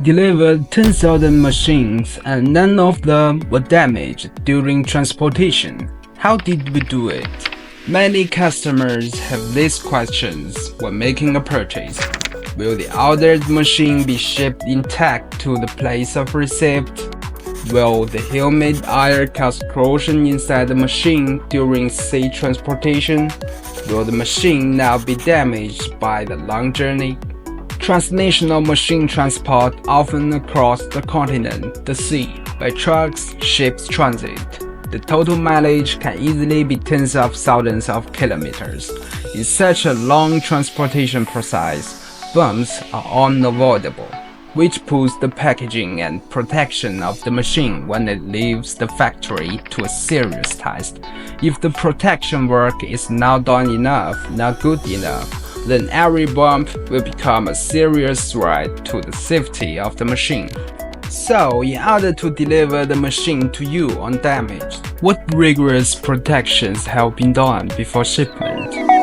delivered 10,000 machines and none of them were damaged during transportation. How did we do it? Many customers have these questions when making a purchase. Will the ordered machine be shipped intact to the place of receipt? Will the helmet air cause corrosion inside the machine during sea transportation? Will the machine now be damaged by the long journey? Transnational machine transport often across the continent, the sea, by trucks, ships transit. The total mileage can easily be tens of thousands of kilometers. In such a long transportation process, bumps are unavoidable, which puts the packaging and protection of the machine when it leaves the factory to a serious test. If the protection work is not done enough, not good enough, then every bump will become a serious threat to the safety of the machine. So, in order to deliver the machine to you undamaged, what rigorous protections have been done before shipment?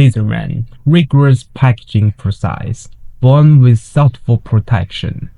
LaserMen, rigorous packaging process, born with thoughtful protection.